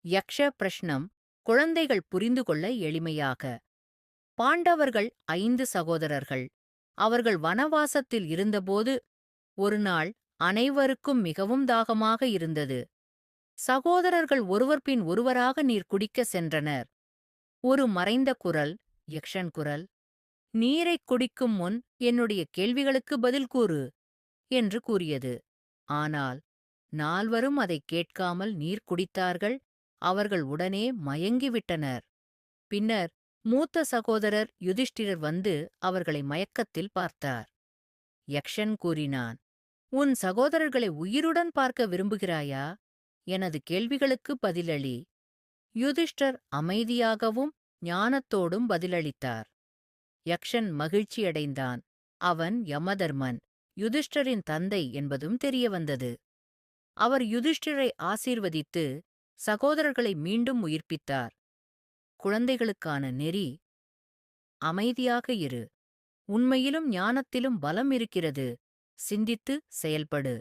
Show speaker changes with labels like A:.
A: யக்ஷ பிரஷ்னம் குழந்தைகள் புரிந்து கொள்ள எளிமையாக. பாண்டவர்கள் 5 சகோதரர்கள். அவர்கள் வனவாசத்தில் இருந்தபோது ஒருநாள் அனைவருக்கும் மிகவும் தாகமாக இருந்தது. சகோதரர்கள் ஒருவர் பின் ஒருவராக நீர் குடிக்கச் சென்றனர். ஒரு மறைந்த குரல், யக்ஷன் குரல், "நீரைக் குடிக்கும் முன் என்னுடைய கேள்விகளுக்கு பதில் கூறு" என்று கூறியது. ஆனால் நால்வரும் அதைக் கேட்காமல் நீர் குடித்தார்கள். அவர்கள் உடனே மயங்கிவிட்டனர். பின்னர் மூத்த சகோதரர் யுதிஷ்டிரர் வந்து அவர்களை மயக்கத்தில் பார்த்தார். யக்ஷன் கூறினான், "உன் சகோதரர்களை உயிருடன் பார்க்க விரும்புகிறாயா? எனது கேள்விகளுக்கு பதிலளி." யுதிஷ்டர் அமைதியாகவும் ஞானத்தோடும் பதிலளித்தார். யக்ஷன் மகிழ்ச்சியடைந்தான். அவன் யமதர்மன், யுதிஷ்டரின் தந்தை என்பதும் தெரியவந்தது. அவர் யுதிஷ்டிரை ஆசீர்வதித்து சகோதரர்களை மீண்டும் உயிர்ப்பித்தார். குழந்தைகளுக்கான நெறி: அமைதியாக இரு. உண்மையிலும் ஞானத்திலும் பலம் இருக்கிறது. சிந்தித்து செயல்படு.